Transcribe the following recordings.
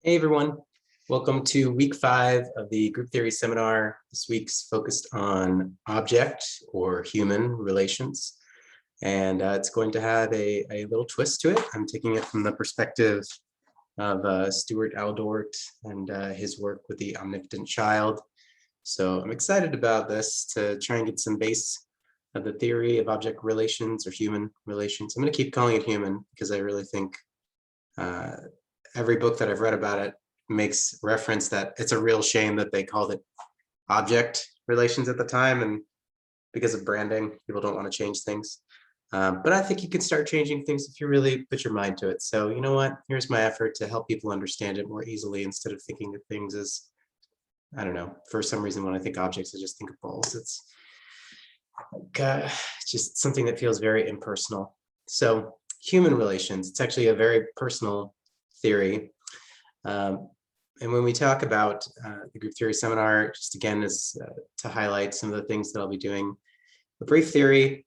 Hey everyone, welcome to week 5 of the group theory seminar. This week's focused on object or human relations, and it's going to have a little twist to it. I'm taking it from the perspective of Stewart Aledort and his work with the Omnipotent Child. So I'm excited about this to try and get some base of the theory of object relations or human relations. I'm going to keep calling it human because I really think every book that I've read about it makes reference that it's a real shame that they called it object relations at the time, and because of branding, people don't want to change things. But I think you can start changing things if you really put your mind to it. So you know what? Here's my effort to help people understand it more easily instead of thinking of things as, I don't know, for some reason when I think objects, I just think of balls. It's just something that feels very impersonal. So human relations, it's actually a very personal theory. And when we talk about the group theory seminar, just again is to highlight some of the things that I'll be doing. A brief theory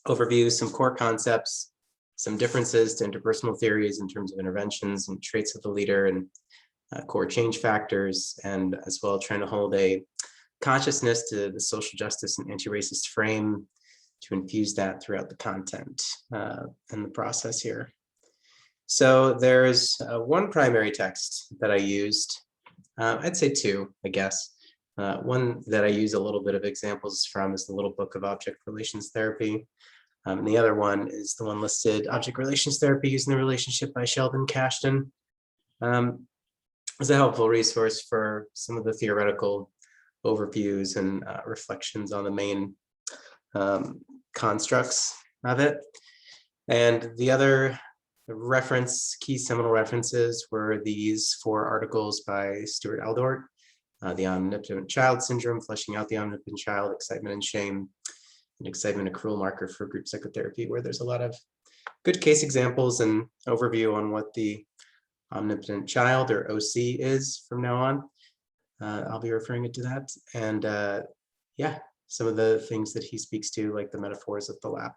overview, some core concepts, some differences to interpersonal theories in terms of interventions and traits of the leader and core change factors, and as well trying to hold a consciousness to the social justice and anti-racist frame to infuse that throughout the content and the process here. So there's one primary text that I used, I'd say two, I guess. One that I use a little bit of examples from is the Little Book of Object Relations Therapy. And the other one is the one listed, Object Relations Therapy Using the Relationship by Sheldon Cashton. It's a helpful resource for some of the theoretical overviews and reflections on the main constructs of it. And the other key seminal references were these 4 articles by Stewart Aledort, The Omnipotent Child Syndrome, Fleshing Out the Omnipotent Child, Excitement and Shame, and Excitement, a Cruel Marker for Group Psychotherapy, where there's a lot of good case examples and overview on what the Omnipotent Child, or OC, is from now on. I'll be referring it to that. And yeah, some of the things that he speaks to, like the metaphors of the lap.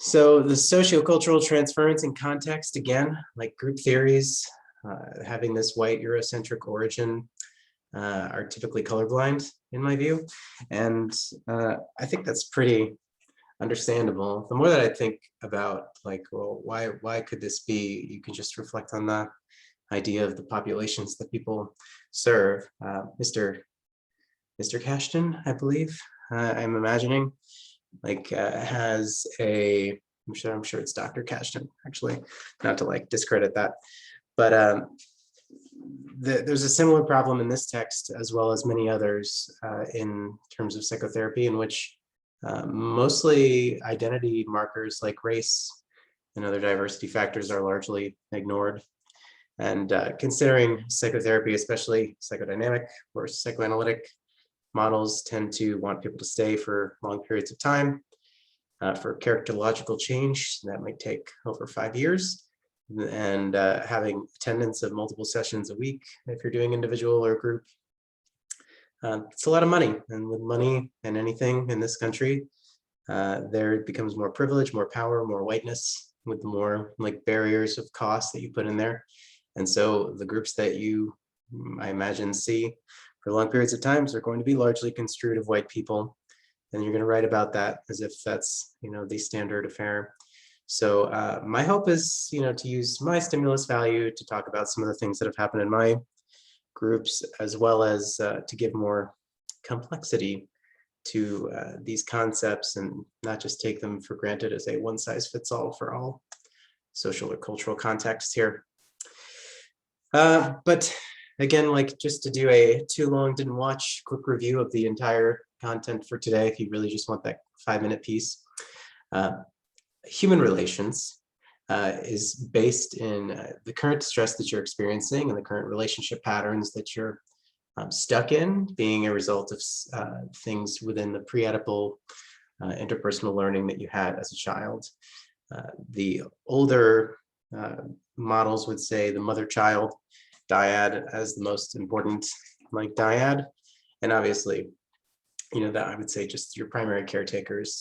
So the sociocultural transference and context, again, like group theories, having this white Eurocentric origin, are typically colorblind in my view. And I think that's pretty understandable. The more that I think about, like, well, why could this be? You can just reflect on the idea of the populations that people serve. Mr. Cashton, I believe, I'm imagining, like has a, I'm sure it's Dr. Cashton, actually, not to like discredit that, but there's a similar problem in this text as well as many others in terms of psychotherapy, in which mostly identity markers like race and other diversity factors are largely ignored. And considering psychotherapy, especially psychodynamic or psychoanalytic models, tend to want people to stay for long periods of time. For characterological change, that might take over 5 years. And having attendance of multiple sessions a week, if you're doing individual or group, it's a lot of money. And with money and anything in this country, there becomes more privilege, more power, more whiteness, with more like barriers of cost that you put in there. And so the groups that you, I imagine, see for long periods of times are going to be largely construed of white people. And you're going to write about that as if that's, you know, the standard affair. So my hope is, you know, to use my stimulus value to talk about some of the things that have happened in my groups, as well as to give more complexity to these concepts and not just take them for granted as a one-size-fits-all for all social or cultural context here. But again, like, just to do a too long didn't watch quick review of the entire content for today, if you really just want that 5-minute piece. Human relations is based in the current stress that you're experiencing and the current relationship patterns that you're stuck in, being a result of things within the pre-Oedipal interpersonal learning that you had as a child. The older models would say the mother-child dyad as the most important, like, dyad. And obviously, you know, that I would say just your primary caretakers,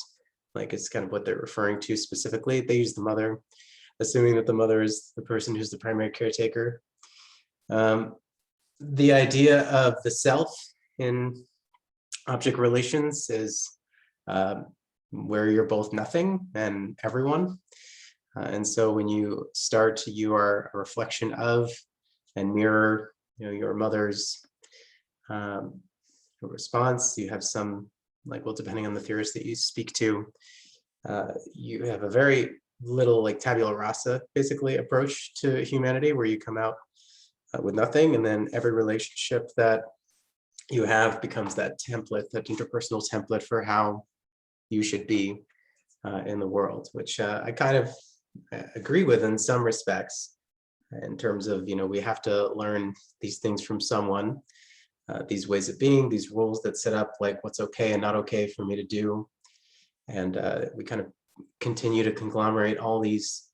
like, it's kind of what they're referring to specifically. They use the mother, assuming that the mother is the person who's the primary caretaker. The idea of the self in object relations is where you're both nothing and everyone. And so when you start, you are a reflection of and mirror, your mother's response. You have some, like, well, depending on the theorist that you speak to, you have a very little, like, tabula rasa, basically, approach to humanity, where you come out with nothing, and then every relationship that you have becomes that template, that interpersonal template for how you should be in the world, which I kind of agree with in some respects, in terms of, we have to learn these things from someone, these ways of being, these rules that set up, like, what's okay and not okay for me to do. And we kind of continue to conglomerate all these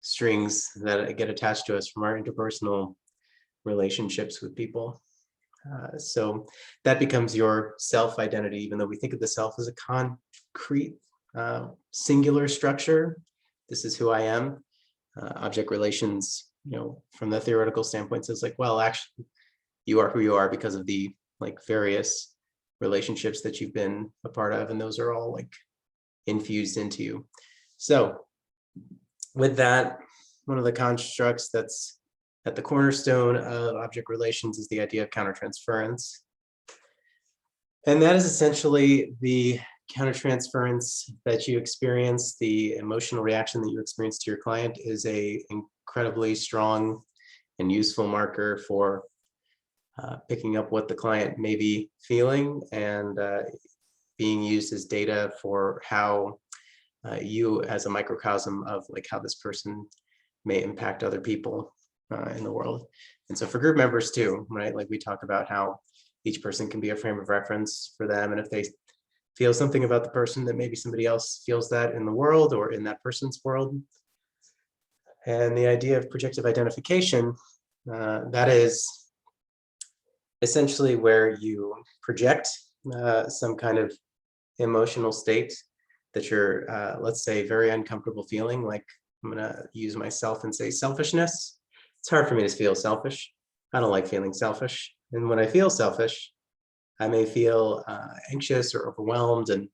strings that get attached to us from our interpersonal relationships with people. So that becomes your self-identity, even though we think of the self as a concrete, singular structure. This is who I am. Object relations, from the theoretical standpoint, says, like, well, actually, you are who you are because of the, like, various relationships that you've been a part of, and those are all, like, infused into you. So with that, one of the constructs that's at the cornerstone of object relations is the idea of countertransference. And that is essentially the countertransference that you experience, the emotional reaction that you experience to your client, is a incredibly strong and useful marker for picking up what the client may be feeling, and being used as data for how you, as a microcosm of, like, how this person may impact other people in the world. And so for group members too, right? Like, we talk about how each person can be a frame of reference for them. And if they feel something about the person, that maybe somebody else feels that in the world or in that person's world. And the idea of projective identification, that is essentially where you project some kind of emotional state that you're, let's say, very uncomfortable feeling. Like, I'm gonna use myself and say selfishness. It's hard for me to feel selfish. I don't like feeling selfish. And when I feel selfish, I may feel anxious or overwhelmed. And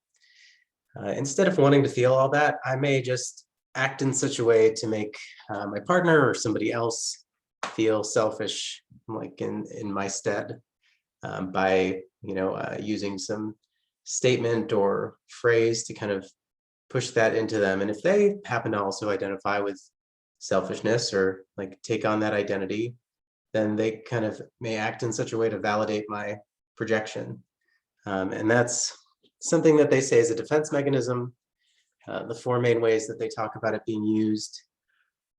instead of wanting to feel all that, I may just act in such a way to make my partner or somebody else feel selfish, like in my stead, by using some statement or phrase to kind of push that into them. And if they happen to also identify with selfishness or, like, take on that identity, then they kind of may act in such a way to validate my projection. And that's something that they say is a defense mechanism. The four main ways that they talk about it being used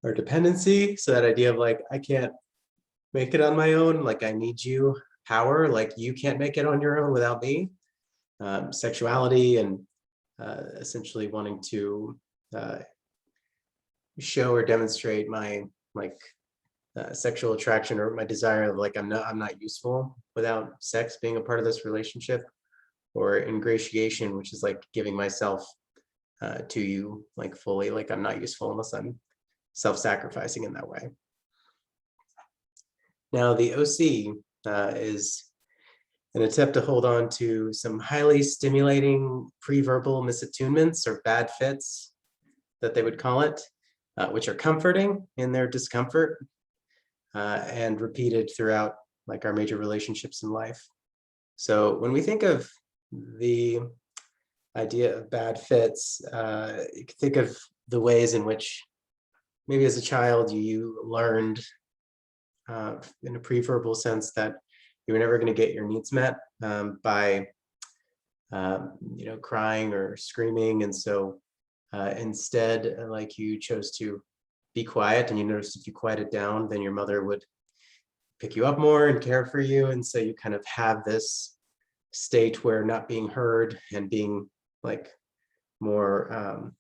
are dependency. So that idea of, like, I can't make it on my own, like, I need you. Power, like, you can't make it on your own without me. Sexuality, and essentially wanting to show or demonstrate my, like, sexual attraction or my desire of, like, I'm not useful without sex being a part of this relationship. Or ingratiation, which is, like, giving myself to you, like, fully, like, I'm not useful unless I'm self-sacrificing in that way. Now, the OC is an attempt to hold on to some highly stimulating pre-verbal misattunements, or bad fits that they would call it, which are comforting in their discomfort, and repeated throughout, like, our major relationships in life. So when we think of the idea of bad fits, you can think of the ways in which maybe as a child you learned in a pre-verbal sense that you were never going to get your needs met by crying or screaming. And so instead, like, you chose to be quiet, and you noticed if you quieted down, then your mother would pick you up more and care for you. And so you kind of have this state where not being heard and being, like, more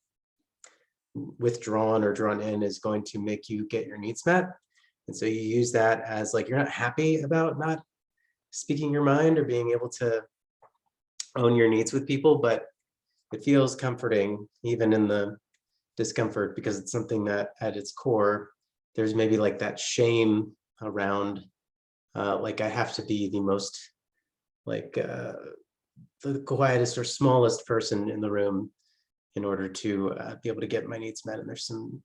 withdrawn or drawn in is going to make you get your needs met. And so you use that as, like, you're not happy about not speaking your mind or being able to own your needs with people, but it feels comforting, even in the discomfort because it's something that at its core, there's maybe like that shame around, like I have to be the most like the quietest or smallest person in the room in order to be able to get my needs met. And there's some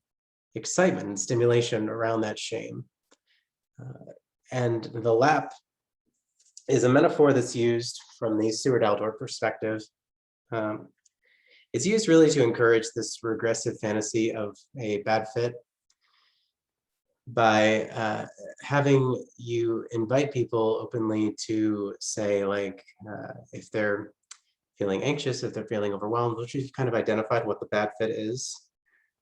excitement and stimulation around that shame. And the lap is a metaphor that's used from the Stewart Aledort perspective. It's used really to encourage this regressive fantasy of a bad fit by having you invite people openly to say, like, if they're feeling anxious, if they're feeling overwhelmed, which you've kind of identified what the bad fit is,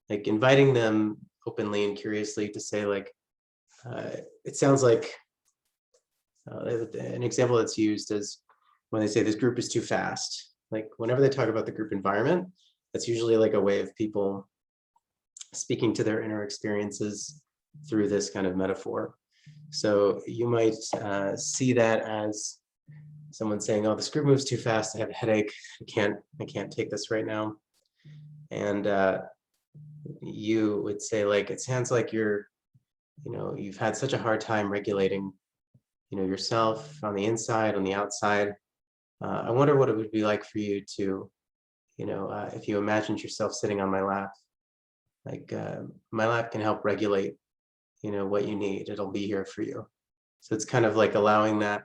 like inviting them openly and curiously to say, like, it sounds like an example that's used is when they say this group is too fast. Like whenever they talk about the group environment, that's usually like a way of people speaking to their inner experiences through this kind of metaphor. So you might see that as someone saying, "Oh, this group moves too fast. I have a headache. I can't take this right now." And you would say, like, it sounds like you've had such a hard time regulating, yourself on the inside, on the outside. I wonder what it would be like for you to, if you imagined yourself sitting on my lap, like my lap can help regulate, what you need. It'll be here for you. So it's kind of like allowing that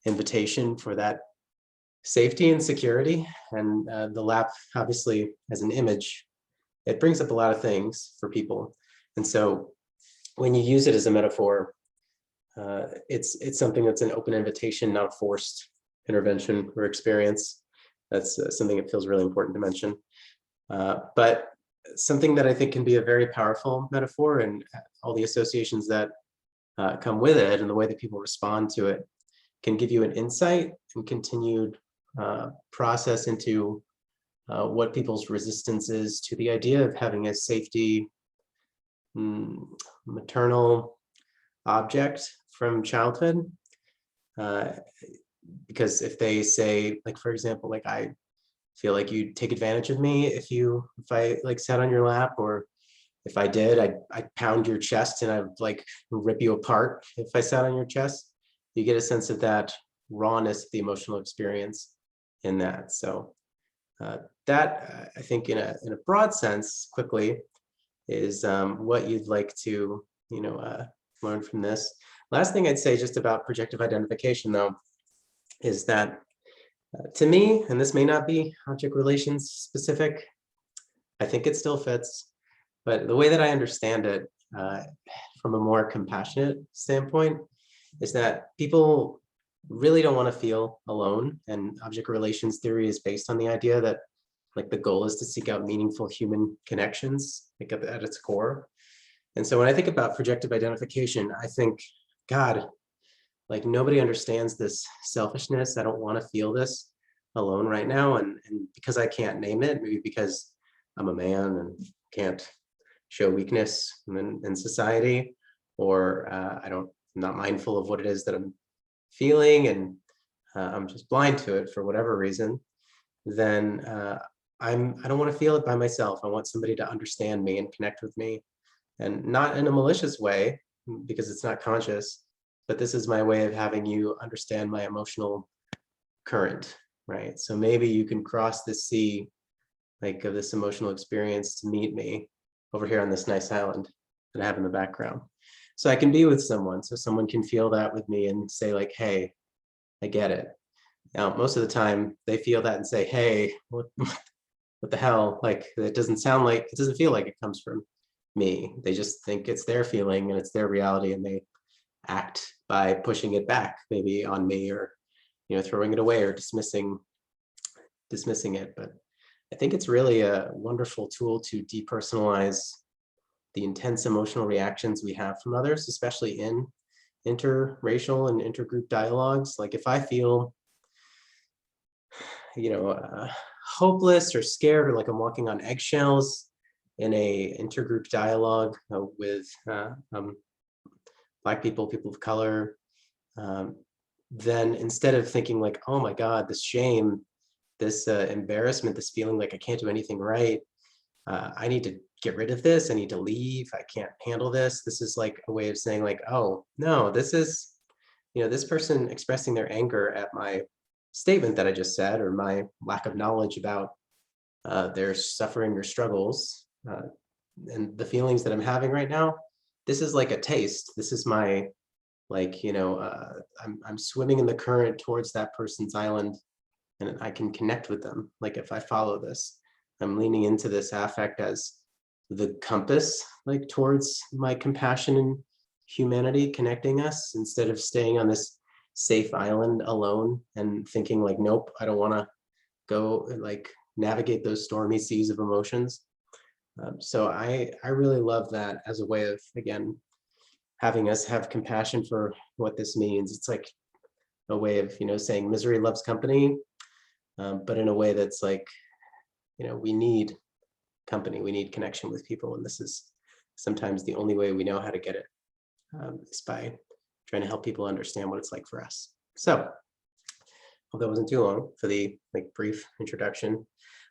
invitation for that safety and security. And the lap, obviously, as an image, it brings up a lot of things for people. And so when you use it as a metaphor, it's something that's an open invitation, not a forced intervention or experience. That's something that feels really important to mention. But something that I think can be a very powerful metaphor, and all the associations that come with it and the way that people respond to it can give you an insight and continued process into what people's resistance is to the idea of having a safety maternal object from childhood. Because if they say, like, for example, like, I feel like you'd take advantage of me if I like sat on your lap, or if I did, I'd pound your chest and I'd like rip you apart if I sat on your chest. You get a sense of that rawness of the emotional experience in that. So that I think in a broad sense, quickly, is what you'd like to learn from this. Last thing I'd say just about projective identification, though, is that to me, and this may not be object relations specific, I think it still fits, but the way that I understand it from a more compassionate standpoint is that people really don't want to feel alone, and object relations theory is based on the idea that, like, the goal is to seek out meaningful human connections, like at its core. And so when I think about projective identification, I think, God, like, nobody understands this selfishness. I don't want to feel this alone right now. And because I can't name it, maybe because I'm a man and can't show weakness in society, or I'm not mindful of what it is that I'm feeling, and I'm just blind to it for whatever reason, then I don't want to feel it by myself. I want somebody to understand me and connect with me, and not in a malicious way, because it's not conscious, but this is my way of having you understand my emotional current, right? So maybe you can cross the sea, like, of this emotional experience to meet me over here on this nice island that I have in the background. So I can be with someone, so someone can feel that with me and say, like, hey, I get it. Now, most of the time they feel that and say, hey, what the hell? Like, it doesn't feel like it comes from me. They just think it's their feeling and it's their reality, and they act by pushing it back, maybe on me, or throwing it away, or dismissing it. But I think it's really a wonderful tool to depersonalize the intense emotional reactions we have from others, especially in interracial and intergroup dialogues. Like, if I feel hopeless or scared, or like I'm walking on eggshells in a intergroup dialogue with Black people, people of color, then instead of thinking, like, oh my God, this shame, this embarrassment, this feeling like I can't do anything right, I need to get rid of this. I need to leave. I can't handle this. This is like a way of saying like, oh, no, this is, this person expressing their anger at my statement that I just said, or my lack of knowledge about their suffering or struggles, and the feelings that I'm having right now. This is like a taste. This is my, like, I'm swimming in the current towards that person's island, and I can connect with them. Like if I follow this, I'm leaning into this affect as the compass, like towards my compassion and humanity connecting us, instead of staying on this safe island alone and thinking like, nope, I don't want to go like navigate those stormy seas of emotions. So I really love that as a way of, again, having us have compassion for what this means. It's like a way of, saying misery loves company, but in a way that's like, we need company, we need connection with people. And this is sometimes the only way we know how to get it, is by trying to help people understand what it's like for us. So, hope that wasn't too long for the brief introduction.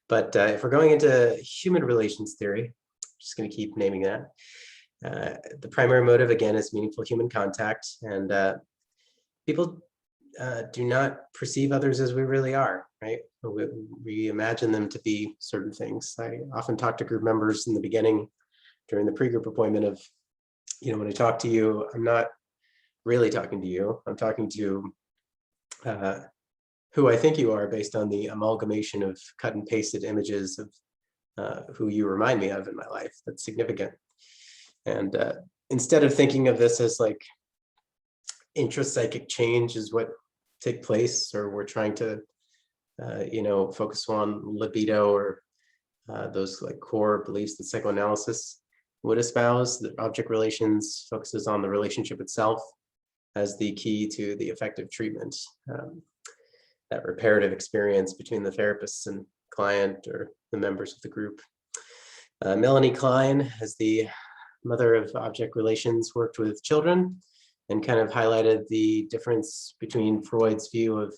But if we're going into human relations theory, I'm just going to keep naming that. The primary motive, again, is meaningful human contact. And people do not perceive others as we really are, right? We imagine them to be certain things. I often talk to group members in the beginning during the pre-group appointment of, when I talk to you, I'm not really talking to you. I'm talking to who I think you are based on the amalgamation of cut and pasted images of who you remind me of in my life. That's significant. And instead of thinking of this as like intrapsychic change is what take place, or we're trying to, focus on libido or those like core beliefs that psychoanalysis would espouse, that object relations focuses on the relationship itself as the key to the effective treatment. That reparative experience between the therapist and client or the members of the group. Melanie Klein, as the mother of object relations, worked with children and kind of highlighted the difference between Freud's view of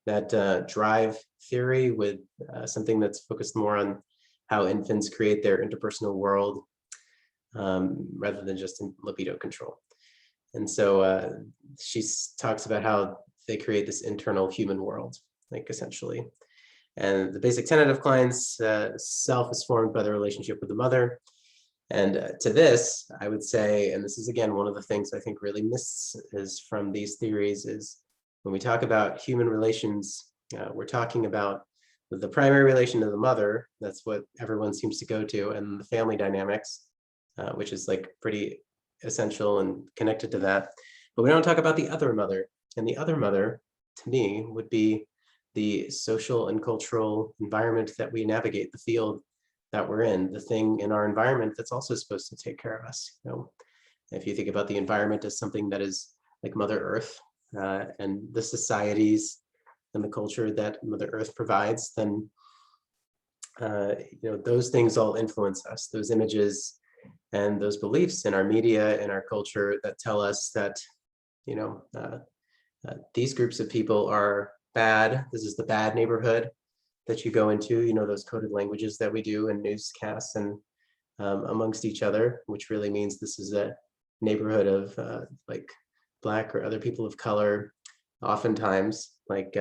that drive theory with something that's focused more on how infants create their interpersonal world, rather than just in libido control. And so she talks about how they create this internal human world, like essentially. And the basic tenet of Klein's self is formed by the relationship with the mother. And to this, I would say, and this is again one of the things I think really misses from these theories, is when we talk about human relations, we're talking about the primary relation to the mother. That's what everyone seems to go to, and the family dynamics, which is like pretty essential and connected to that. But we don't talk about the other mother. And the other mother, to me, would be the social and cultural environment that we navigate, the field that we're in, the thing in our environment that's also supposed to take care of us. If you think about the environment as something that is like Mother Earth, and the societies and the culture that Mother Earth provides, then those things all influence us. Those images and those beliefs in our media and our culture that tell us that these groups of people are bad. This is the bad neighborhood that you go into, those coded languages that we do in newscasts and amongst each other, which really means this is a neighborhood of like Black or other people of color, oftentimes, like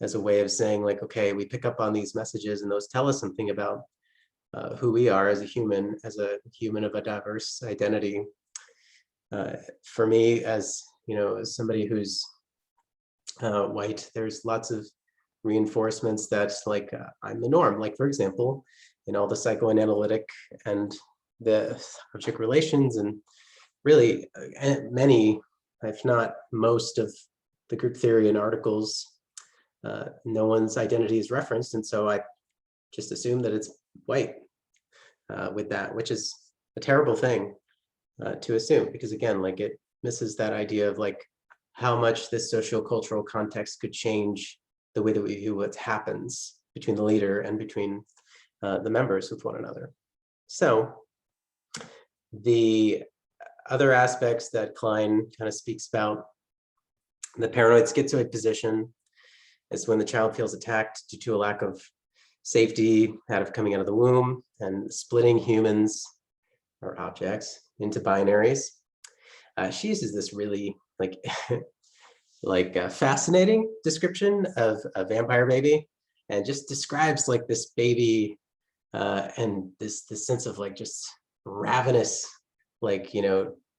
as a way of saying like, okay, we pick up on these messages and those tell us something about who we are as a human of a diverse identity. For me, as as somebody who's white, there's lots of reinforcements that like I'm the norm. Like, for example, in all the psychoanalytic and the object relations and really many, if not most of the group theory and articles, no one's identity is referenced. And so I just assume that it's white with that, which is a terrible thing to assume, because again, like it misses that idea of like how much this socio-cultural context could change the way that we view what happens between the leader and between the members with one another. So the other aspects that Klein kind of speaks about, the paranoid schizoid position, is when the child feels attacked due to a lack of safety out of coming out of the womb, and splitting humans or objects into binaries. She uses this really fascinating description of a vampire baby, and just describes like this baby and this sense of like just ravenous,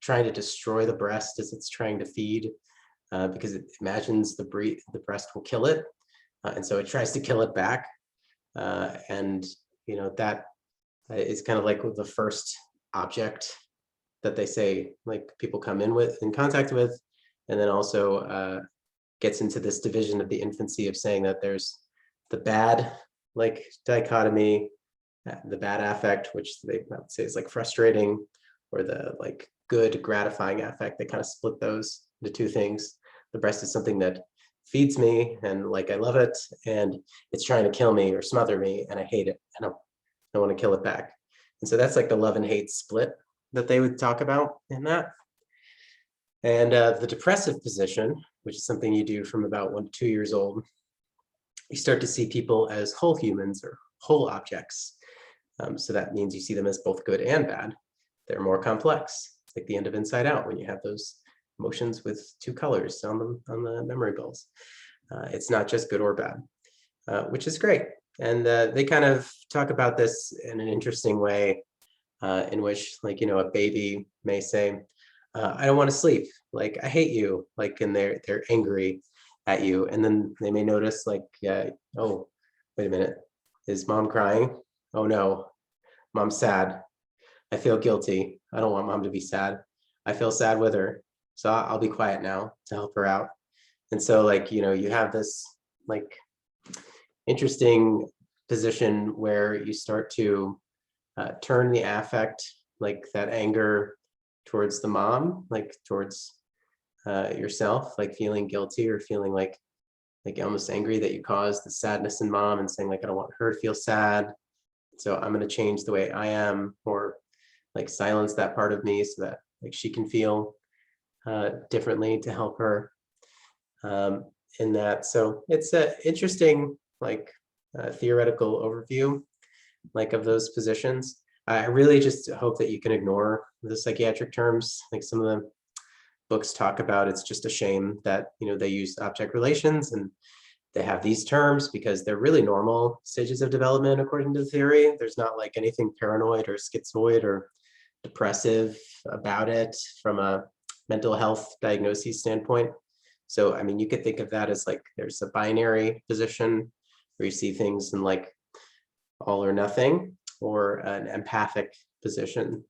trying to destroy the breast as it's trying to feed, because it imagines the breast will kill it, and so it tries to kill it back, and that is kind of like the first object that they say like people come in contact with, and then also gets into this division of the infancy of saying that there's the bad dichotomy, the bad affect, which they might say is like frustrating, or the like good gratifying affect. They kind of split those into two things. The breast is something that feeds me and like I love it, and it's trying to kill me or smother me and I hate it and I want to kill it back. And so that's like the love and hate split that they would talk about in that. And the depressive position, which is something you do from about 1 to 2 years old, you start to see people as whole humans or whole objects. So that means you see them as both good and bad. They're more complex. It's like the end of Inside Out when you have those emotions with two colors on the memory bills. It's not just good or bad, which is great. And they kind of talk about this in an interesting way, in which a baby may say, I don't want to sleep, like I hate you, and they're angry at you, and then they may notice oh, wait a minute, is mom crying? Oh no, mom's sad. I feel guilty. I don't want mom to be sad. I feel sad with her, so I'll be quiet now to help her out. And so you have this interesting position where you start to turn the affect, like that anger, towards the mom, towards yourself, feeling guilty or feeling like almost angry that you caused the sadness in mom, and saying I don't want her to feel sad, so I'm going to change the way I am, or silence that part of me so that she can feel differently to help her in that. So it's an interesting theoretical overview of those positions. I really just hope that you can ignore the psychiatric terms. Some of the books talk about, it's just a shame that they use object relations and they have these terms, because they're really normal stages of development according to the theory. There's not anything paranoid or schizoid or depressive about it from a mental health diagnosis standpoint. So I mean, you could think of that as there's a binary position where you see things in all or nothing, or an empathic position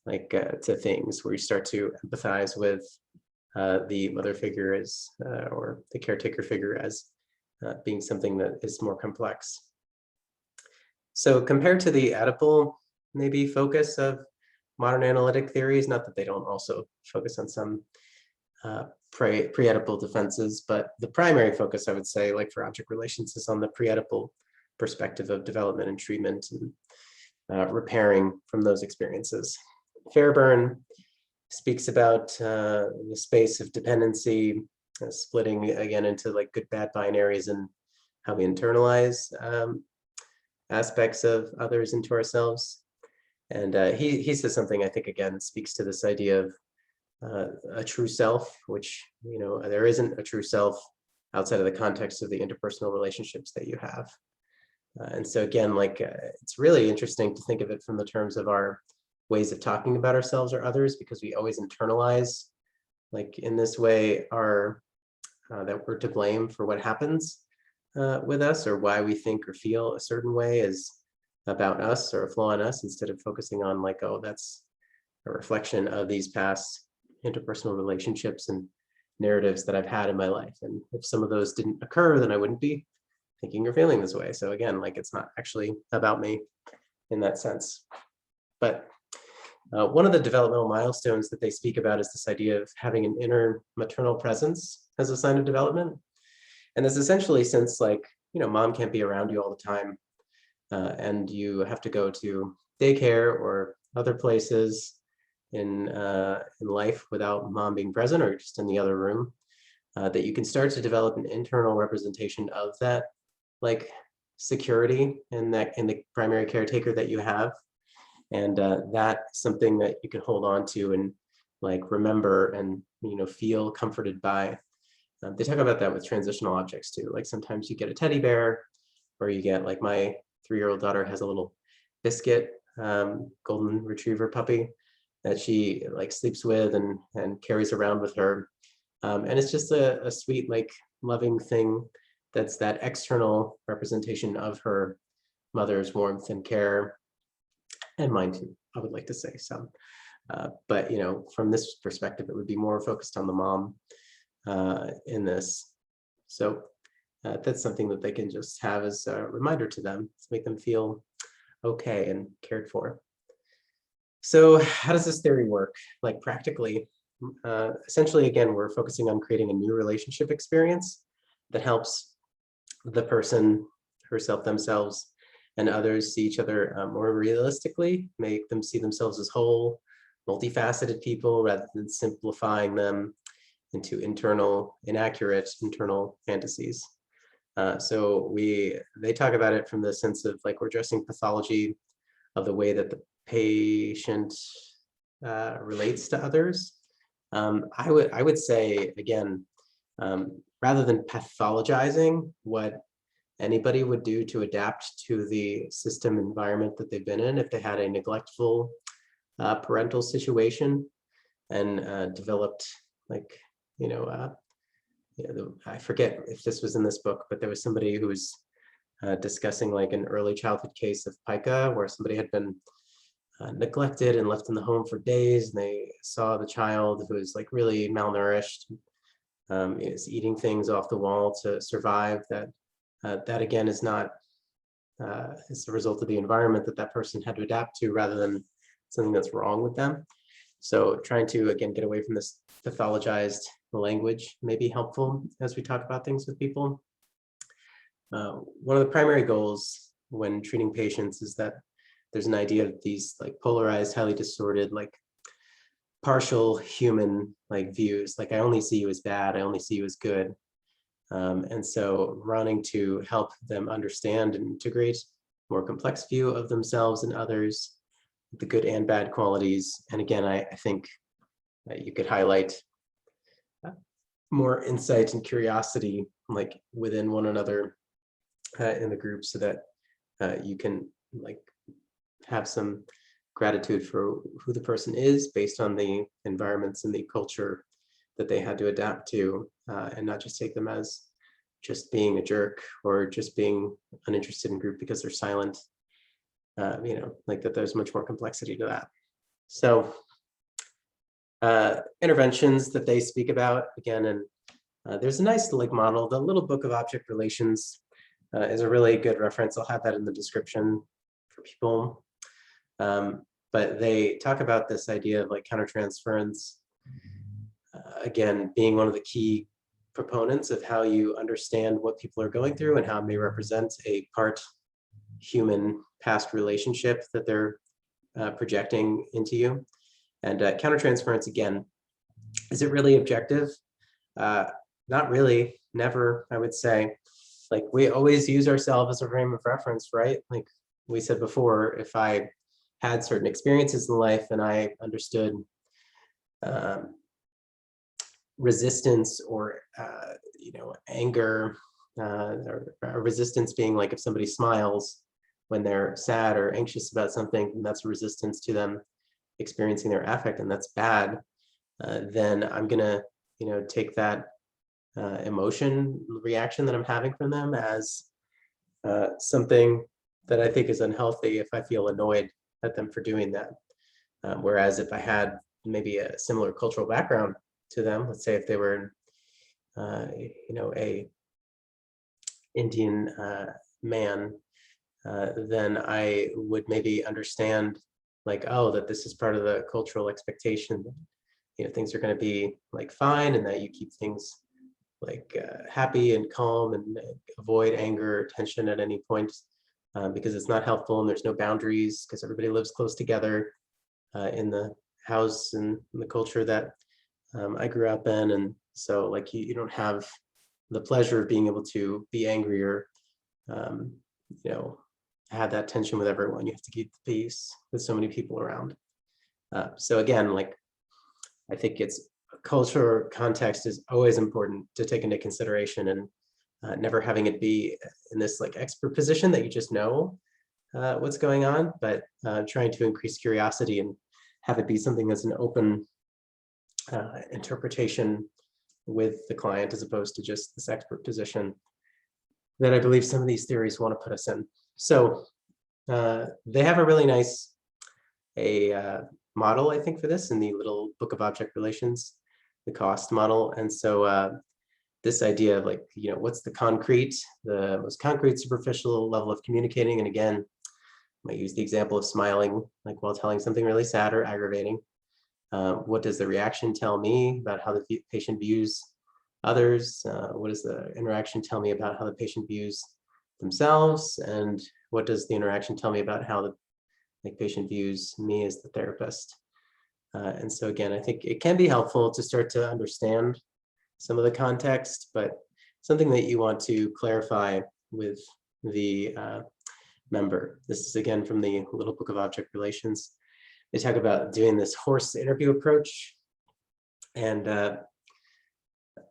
to things where you start to empathize with the mother figure as or the caretaker figure as being something that is more complex. So compared to the Oedipal maybe focus of modern analytic theories, not that they don't also focus on some pre-Oedipal defenses, but the primary focus, I would say, for object relations, is on the pre-Oedipal perspective of development and treatment and repairing from those experiences. Fairburn speaks about the space of dependency, splitting again into good bad binaries, and how we internalize aspects of others into ourselves. And he says something I think again speaks to this idea of a true self, which there isn't a true self outside of the context of the interpersonal relationships that you have. And so again, it's really interesting to think of it from the terms of our ways of talking about ourselves or others, because we always internalize in this way our that we're to blame for what happens with us, or why we think or feel a certain way is about us or a flaw in us, instead of focusing on oh, that's a reflection of these past interpersonal relationships and narratives that I've had in my life. And if some of those didn't occur, then I wouldn't be thinking or feeling this way. So again, it's not actually about me in that sense. But one of the developmental milestones that they speak about is this idea of having an inner maternal presence as a sign of development. And this essentially, since mom can't be around you all the time, and you have to go to daycare or other places in life without mom being present, or just in the other room, that you can start to develop an internal representation of that security in the primary caretaker that you have. And that's something that you can hold on to and like remember and feel comforted by. They talk about that with transitional objects too. Like sometimes you get a teddy bear, or you get, like, my 3-year-old daughter has a little biscuit golden retriever puppy that she like sleeps with and carries around with her. And it's just a sweet, like, loving thing that's that external representation of her mother's warmth and care, and mine too, I would like to say some. But from this perspective, it would be more focused on the mom in this. So that's something that they can just have as a reminder to them to make them feel okay and cared for. So how does this theory work, like, practically? Essentially, again, we're focusing on creating a new relationship experience that helps the person, herself, themselves, and others see each other more realistically, make them see themselves as whole, multifaceted people, rather than simplifying them into inaccurate internal fantasies. So they talk about it from the sense of, like, we're addressing pathology of the way that the patient relates to others. I would say, again, rather than pathologizing what anybody would do to adapt to the system environment that they've been in, if they had a neglectful parental situation and developed, like, I forget if this was in this book, but there was somebody who was discussing, like, an early childhood case of pica where somebody had been neglected and left in the home for days, and they saw the child who was, like, really malnourished, is eating things off the wall to survive. That again is not is the result of the environment that person had to adapt to, rather than something that's wrong with them. So trying to, again, get away from this pathologized language may be helpful as we talk about things with people. One of the primary goals when treating patients is that there's an idea of these, like, polarized, highly distorted, like, partial human, like, views. Like, I only see you as bad, I only see you as good. And so wanting to help them understand and integrate a more complex view of themselves and others, the good and bad qualities. And again, I think you could highlight more insight and curiosity, like, within one another in the group, so that you can, like, have some gratitude for who the person is based on the environments and the culture that they had to adapt to, and not just take them as just being a jerk or just being uninterested in group because they're silent. Like, that there's much more complexity to that. So interventions that they speak about, again, and there's a nice, like, model. The little book of object relations is a really good reference. I'll have that in the description for people. But they talk about this idea of, like, countertransference, again, being one of the key proponents of how you understand what people are going through and how it may represent a part human past relationship that they're projecting into you. And countertransference, again, is it really objective? Not really, never, I would say. Like, we always use ourselves as a frame of reference, right? Like we said before, if I had certain experiences in life and I understood resistance or anger, or resistance being, like, if somebody smiles when they're sad or anxious about something, and that's a resistance to them experiencing their affect, and that's bad, then I'm gonna take that emotion reaction that I'm having from them as something that I think is unhealthy if I feel annoyed at them for doing that. Whereas if I had maybe a similar cultural background to them, let's say if they were a Indian man, then I would maybe understand, like, oh, that this is part of the cultural expectation that things are going to be, like, fine, and that you keep things, like, happy and calm and avoid anger or tension at any point, because it's not helpful, and there's no boundaries because everybody lives close together in the house and the culture that I grew up in. And so, like, you don't have the pleasure of being able to be angry or have that tension with everyone. You have to keep the peace with so many people around. So again, like, I think it's culture context is always important to take into consideration, and never having it be in this like expert position that you just know what's going on, but trying to increase curiosity and have it be something that's an open interpretation with the client, as opposed to just this expert position that I believe some of these theories want to put us in. So they have a really nice model, I think, for this in the little book of object relations, the cost model. And so this idea of like, what's the most concrete, superficial level of communicating. And again, I might use the example of smiling, like while telling something really sad or aggravating. What does the reaction tell me about how the patient views others? What does the interaction tell me about how the patient views themselves? And what does the interaction tell me about how the patient views me as the therapist? And so again, I think it can be helpful to start to understand some of the context, but something that you want to clarify with the member. This is again from the little book of object relations. They talk about doing this horse interview approach. And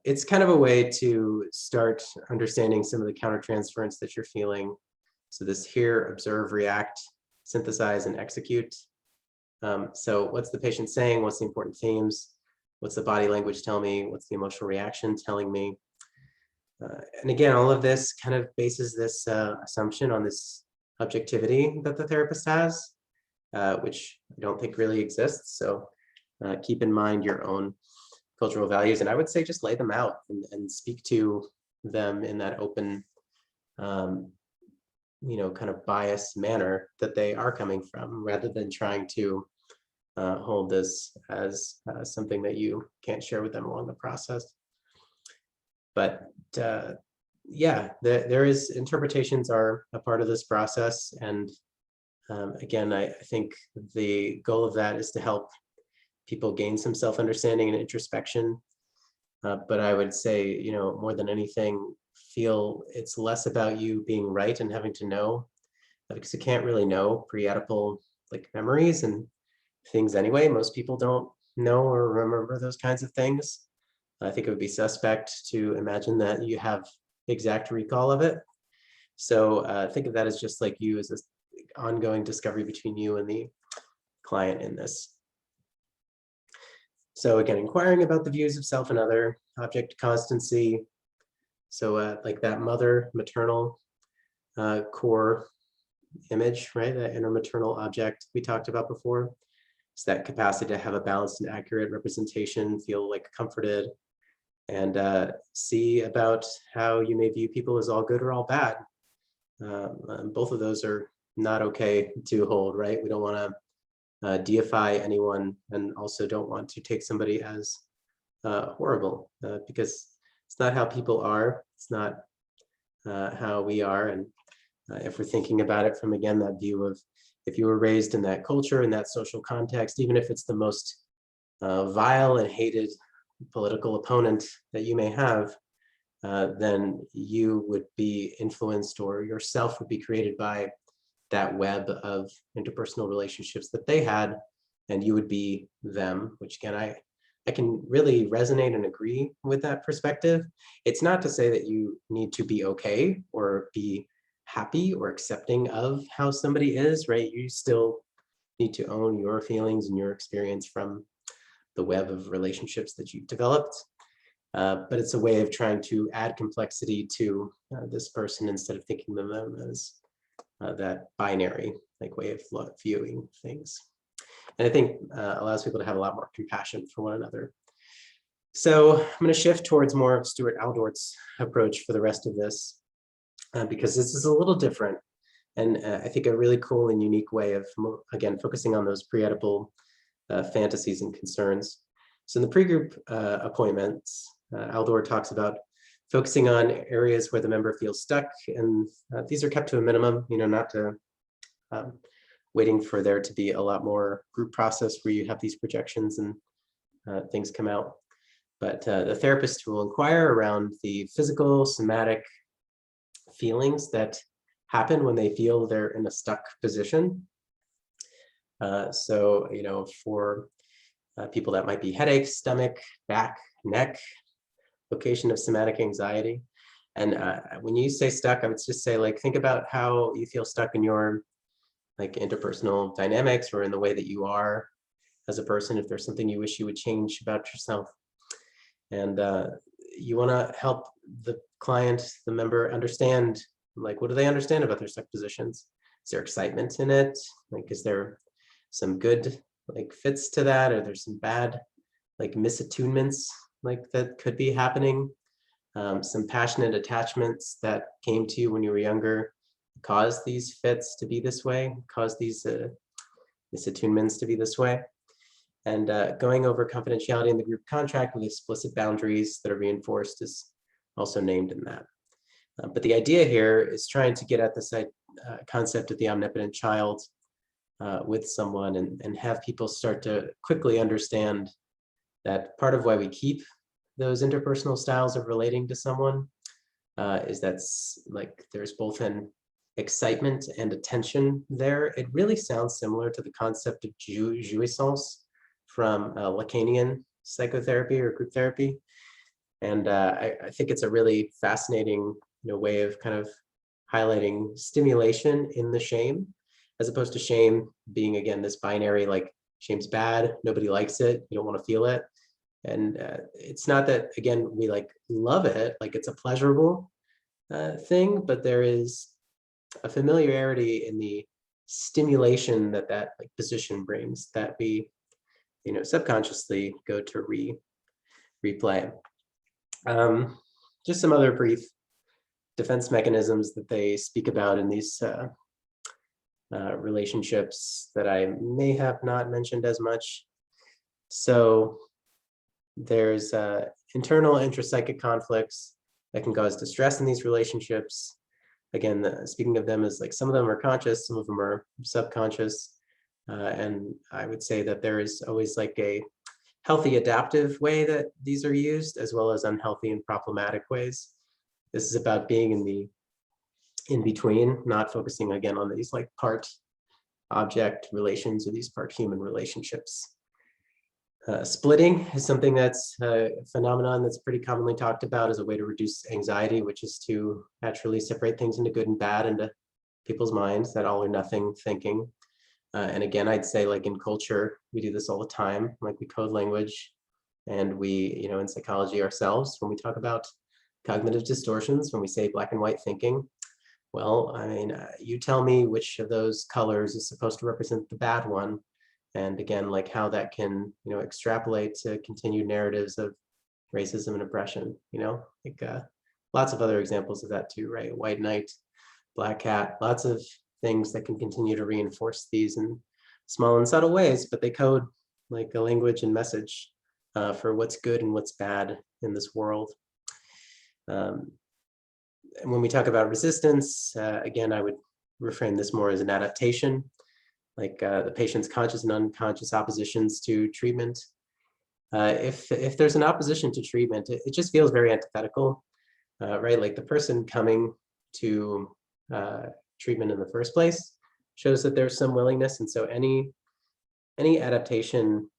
it's kind of a way to start understanding some of the countertransference that you're feeling. So this hear, observe, react, synthesize, and execute. So what's the patient saying? What's the important themes? What's the body language tell me? What's the emotional reaction telling me? And again, all of this kind of bases this assumption on this objectivity that the therapist has, which I don't think really exists. So keep in mind your own cultural values. And I would say just lay them out and speak to them in that open, kind of biased manner that they are coming from, rather than trying to hold this as something that you can't share with them along the process. But yeah, there is, interpretations are a part of this process. And again, I think the goal of that is to help people gain some self-understanding and introspection. But I would say, more than anything, feel it's less about you being right and having to know, because you can't really know pre-Oedipal like memories and things anyway. Most people don't know or remember those kinds of things. I think it would be suspect to imagine that you have exact recall of it. So think of that as just like you as this ongoing discovery between you and the client in this. So again, inquiring about the views of self and other, object constancy. So like that maternal core image, right? That inner maternal object we talked about before. It's that capacity to have a balanced and accurate representation, feel like comforted, and see about how you may view people as all good or all bad. Both of those are not okay to hold, right? We don't want to deify anyone, and also don't want to take somebody as horrible, because it's not how people are. It's not how we are. And if we're thinking about it from, again, that view of, if you were raised in that culture, in that social context, even if it's the most vile and hated political opponent that you may have, then you would be influenced, or yourself would be created by that web of interpersonal relationships that they had, and you would be them, which again, I can really resonate and agree with that perspective. It's not to say that you need to be okay or be happy or accepting of how somebody is, right? You still need to own your feelings and your experience from the web of relationships that you've developed. But it's a way of trying to add complexity to this person, instead of thinking of them as that binary like way of viewing things. And I think allows people to have a lot more compassion for one another. So I'm going to shift towards more of Stewart Aledort's approach for the rest of this, because this is a little different, and I think a really cool and unique way of, again, focusing on those pre-Oedipal fantasies and concerns. So in the pre-group appointments, Aledort talks about focusing on areas where the member feels stuck, and these are kept to a minimum, not to waiting for there to be a lot more group process where you have these projections and things come out. But the therapist will inquire around the physical, somatic feelings that happen when they feel they're in a stuck position. So, for people that might be headaches, stomach, back, neck, location of somatic anxiety. And when you say stuck, I would just say, like, think about how you feel stuck in your like interpersonal dynamics or in the way that you are as a person, if there's something you wish you would change about yourself. And you want to help the client, the member, understand, like, what do they understand about their stuck positions? Is there excitement in it? Like, is there some good like fits to that, or there's some bad like misattunements like that could be happening? Some passionate attachments that came to you when you were younger caused these fits to be this way, caused these misattunements to be this way. And going over confidentiality in the group contract with explicit boundaries that are reinforced is also named in that. But the idea here is trying to get at this concept of the omnipotent child with someone, and have people start to quickly understand that part of why we keep those interpersonal styles of relating to someone is that's like there's both an excitement and attention there. It really sounds similar to the concept of jouissance from Lacanian psychotherapy or group therapy. And I think it's a really fascinating way of kind of highlighting stimulation in the shame, as opposed to shame being, again, this binary, like shame's bad, nobody likes it, you don't want to feel it. And it's not that, again, we like love it, like it's a pleasurable thing, but there is a familiarity in the stimulation that like position brings that we, subconsciously go to replay. Just some other brief defense mechanisms that they speak about in these relationships that I may have not mentioned as much. So there's internal intrapsychic conflicts that can cause distress in these relationships. Again, speaking of them as like some of them are conscious, some of them are subconscious. And I would say that there is always like a healthy adaptive way that these are used, as well as unhealthy and problematic ways. This is about being in the in-between, not focusing again on these like part object relations or these part human relationships. Splitting is something that's a phenomenon that's pretty commonly talked about as a way to reduce anxiety, which is to naturally separate things into good and bad into people's minds, that all or nothing thinking. And again, I'd say like in culture, we do this all the time, like we code language, and we, in psychology ourselves, when we talk about cognitive distortions, when we say black and white thinking, well, I mean, you tell me which of those colors is supposed to represent the bad one. And again, like how that can, extrapolate to continued narratives of racism and oppression, like lots of other examples of that too, right? White knight, black cat, lots of things that can continue to reinforce these in small and subtle ways, but they code like a language and message for what's good and what's bad in this world. And when we talk about resistance, again, I would reframe this more as an adaptation, like the patient's conscious and unconscious oppositions to treatment. If there's an opposition to treatment, it just feels very antithetical, right? Like the person coming to treatment in the first place shows that there's some willingness, and so any adaptation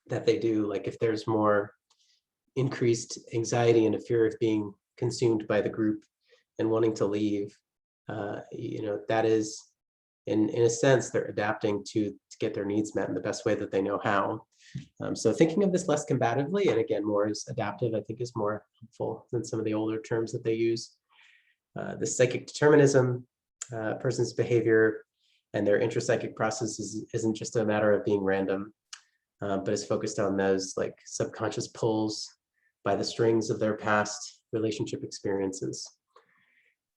that they do, like if there's more increased anxiety and a fear of being consumed by the group and wanting to leave, that is, in a sense, they're adapting to get their needs met in the best way that they know how. So thinking of this less combatively, and again, more as adaptive, I think is more helpful than some of the older terms that they use. The psychic determinism, person's behavior and their intrapsychic processes isn't just a matter of being random, but is focused on those like subconscious pulls by the strings of their past relationship experiences.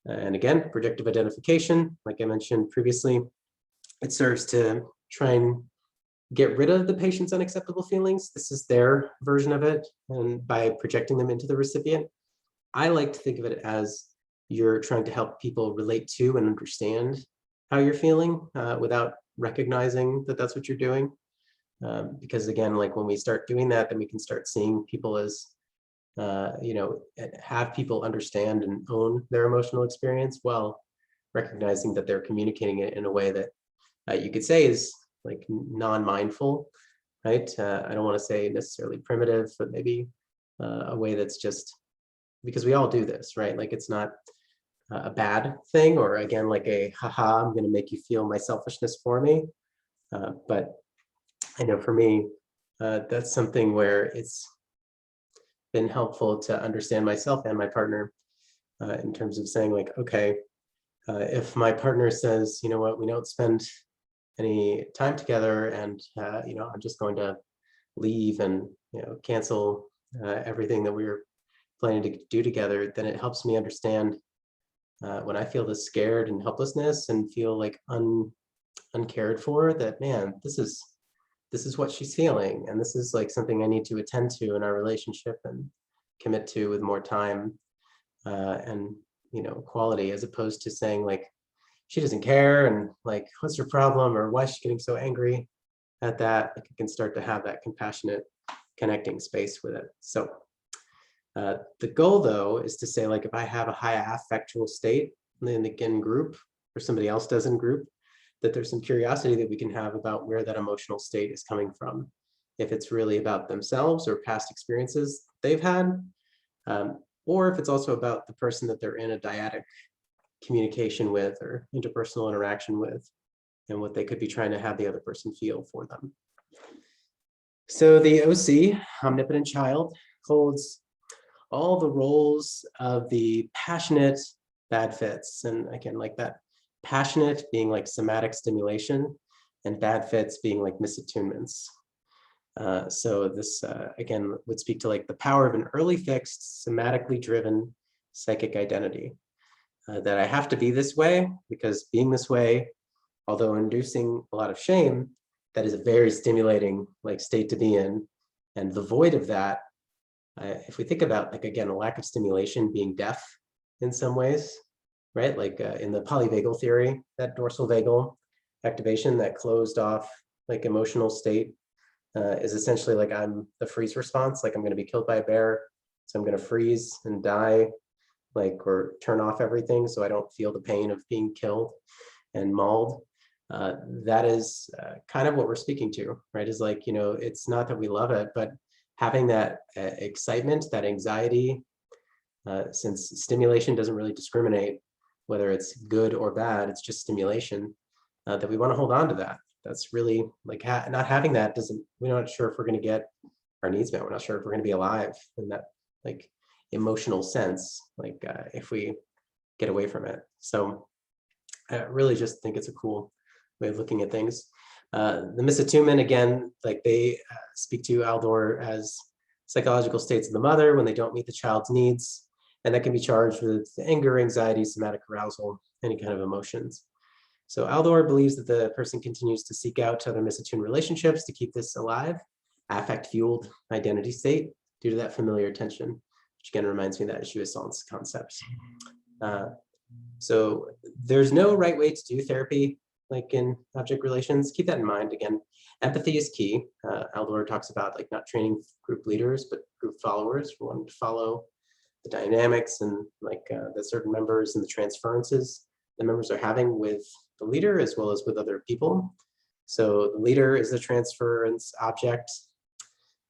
And again, projective identification, like I mentioned previously, it serves to try and get rid of the patient's unacceptable feelings. This is their version of it, and by projecting them into the recipient. I like to think of it as you're trying to help people relate to and understand how you're feeling without recognizing that that's what you're doing. Because again, like when we start doing that, then we can start seeing people as have people understand and own their emotional experience. Well, recognizing that they're communicating it in a way that you could say is like non-mindful, right? I don't want to say necessarily primitive, but maybe a way that's just, because we all do this, right? Like it's not a bad thing, or again, like a haha, I'm going to make you feel my selfishness for me. But I know for me, that's something where it's been helpful to understand myself and my partner in terms of saying like, okay, if my partner says, you know what, we don't spend any time together, and you know, I'm just going to leave and, you know, cancel everything that we were planning to do together, then it helps me understand when I feel this scared and helplessness and feel like uncared for, that man, this is what she's feeling, and this is like something I need to attend to in our relationship and commit to with more time and, you know, quality, as opposed to saying like she doesn't care and like what's her problem or why is she getting so angry at that. Like I can start to have that compassionate connecting space with it. So the goal though is to say like if I have a high affectual state in group, or somebody else does in group, that there's some curiosity that we can have about where that emotional state is coming from. If it's really about themselves or past experiences they've had, or if it's also about the person that they're in a dyadic communication with or interpersonal interaction with, and what they could be trying to have the other person feel for them. So the OC, Omnipotent Child, holds all the roles of the passionate bad fits. And again, like that passionate being like somatic stimulation, and bad fits being like misattunements. So this, again, would speak to like the power of an early fixed, somatically driven psychic identity. That I have to be this way, because being this way, although inducing a lot of shame, that is a very stimulating like state to be in. And the void of that, if we think about like, again, a lack of stimulation being death in some ways, right? Like in the polyvagal theory, that dorsal vagal activation, that closed off like emotional state is essentially like I'm the freeze response, like I'm going to be killed by a bear, so I'm going to freeze and die, like, or turn off everything so I don't feel the pain of being killed and mauled. That is kind of what we're speaking to, right? Is like, you know, it's not that we love it, but having that excitement, that anxiety, since stimulation doesn't really discriminate whether it's good or bad, it's just stimulation, that we want to hold on to that. That's really like not having that doesn't, we're not sure if we're going to get our needs met. We're not sure if we're going to be alive in that like emotional sense, like if we get away from it. So I really just think it's a cool way of looking at things. The misattunement, again, like they speak to Aledort as psychological states of the mother when they don't meet the child's needs, and that can be charged with anger, anxiety, somatic arousal, any kind of emotions. So Aledort believes that the person continues to seek out other misattuned relationships to keep this alive, affect-fueled identity state, due to that familiar tension, which again reminds me of that issue assaults concept. So there's no right way to do therapy, like in object relations. Keep that in mind. Again, empathy is key. Aledort talks about like not training group leaders, but group followers. We want to follow the dynamics and like the certain members and the transferences the members are having with the leader as well as with other people. So the leader is the transference object,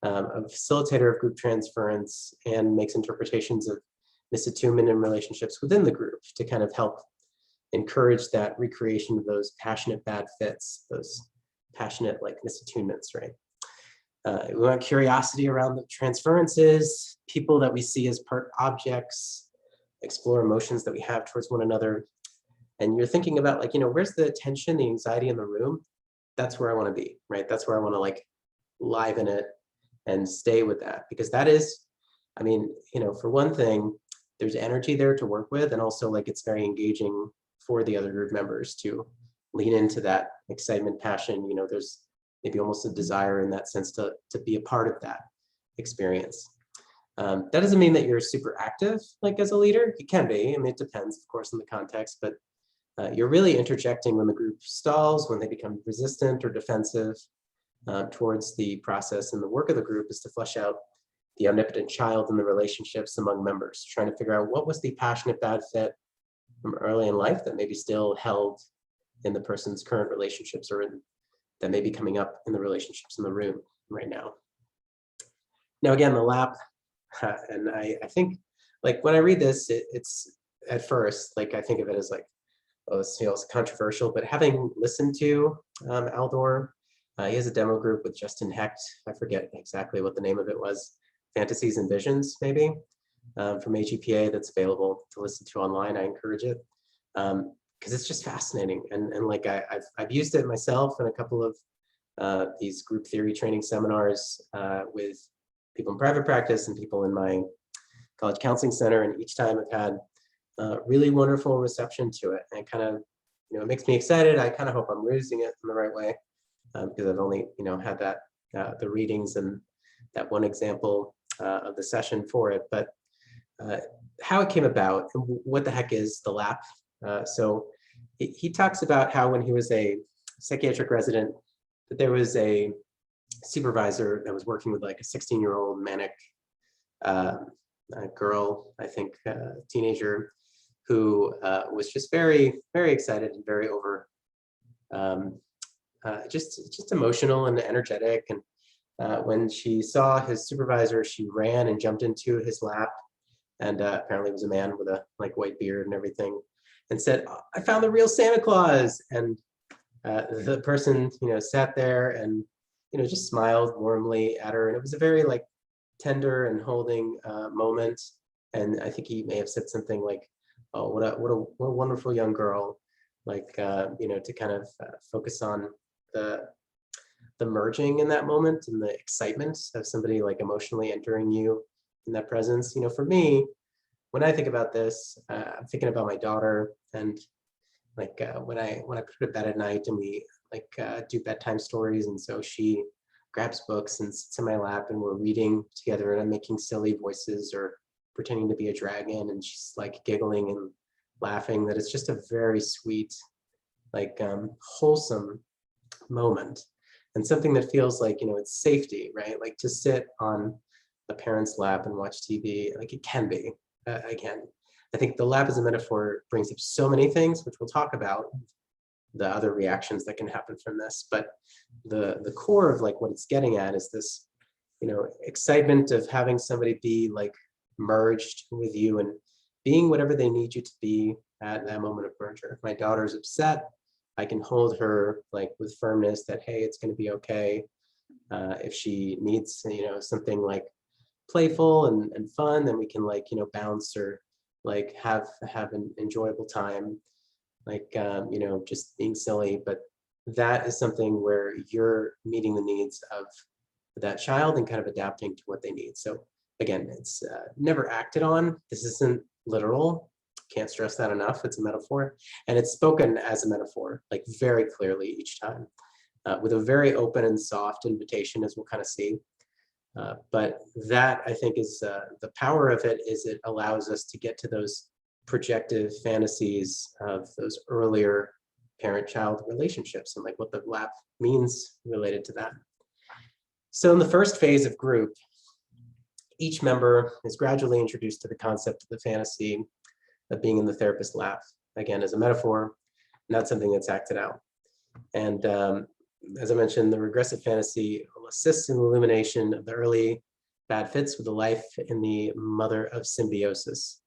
a facilitator of group transference, and makes interpretations of misattunement in relationships within the group to kind of help encourage that recreation of those passionate bad fits, those passionate like misattunements, right? We want curiosity around the transferences, people that we see as part objects, explore emotions that we have towards one another. And you're thinking about like, you know, where's the tension, the anxiety in the room? That's where I want to be, right? That's where I want to like liven it and stay with that, because that is, I mean, you know, for one thing, there's energy there to work with, and also like it's very engaging for the other group members to lean into that excitement, passion. You know, there's maybe almost a desire in that sense to be a part of that experience. That doesn't mean that you're super active like as a leader. You can be. I mean, it depends, of course, on the context, but you're really interjecting when the group stalls, when they become resistant or defensive towards the process, and the work of the group is to flesh out the omnipotent child in the relationships among members, trying to figure out what was the passionate bad fit, from early in life that may be still held in the person's current relationships or that may be coming up in the relationships in the room right now. Now, again, the lap, and I think, like, when I read this, it's at first, like, I think of it as like, oh, this feels controversial, but having listened to Aledort, he has a demo group with Justin Hecht. I forget exactly what the name of it was. Fantasies and Visions, maybe, from AGPA, that's available to listen to online. I encourage it because it's just fascinating. And like I've used it myself in a couple of these group theory training seminars with people in private practice and people in my college counseling center. And each time I've had really wonderful reception to it. And it kind of, it makes me excited. I kind of hope I'm using it in the right way because I've only, had that, the readings and that one example of the session for it. But how it came about and what the heck is the lap. So he talks about how when he was a psychiatric resident, that there was a supervisor that was working with like a 16-year-old manic girl, I think, teenager, who was just very, very excited and very over, just emotional and energetic. And when she saw his supervisor, she ran and jumped into his lap. And apparently it was a man with a like white beard and everything, and said, "Oh, I found the real Santa Claus." And the person, sat there and, just smiled warmly at her. And it was a very like tender and holding moment. And I think he may have said something like, "Oh, what a wonderful young girl," like, to kind of focus on the merging in that moment and the excitement of somebody like emotionally entering you in that presence. For me, when I think about this, I'm thinking about my daughter, and like when I put her to bed at night and we like do bedtime stories, and so she grabs books and sits in my lap and we're reading together, and I'm making silly voices or pretending to be a dragon, and she's like giggling and laughing. That it's just a very sweet, like wholesome moment, and something that feels like, it's safety, right? Like to sit on a parent's lap and watch TV, like it can be. Again, I think the lap as a metaphor brings up so many things, which we'll talk about, the other reactions that can happen from this. But the core of like what it's getting at is this, excitement of having somebody be like merged with you and being whatever they need you to be at that moment of merger. If my daughter's upset, I can hold her like with firmness that, hey, it's going to be okay. If she needs, something like playful and fun, then we can like, bounce or like have an enjoyable time, like, just being silly. But that is something where you're meeting the needs of that child and kind of adapting to what they need. So again, it's never acted on. This isn't literal. Can't stress that enough. It's a metaphor, and it's spoken as a metaphor, like very clearly each time, with a very open and soft invitation, as we'll kind of see. But that, I think, is the power of it, is it allows us to get to those projective fantasies of those earlier parent-child relationships and like what the lap means related to that. So in the first phase of group, each member is gradually introduced to the concept of the fantasy of being in the therapist's lap, again, as a metaphor, not something that's acted out. And as I mentioned, the regressive fantasy will assist in the illumination of the early bad fits with the life in the mother of symbiosis,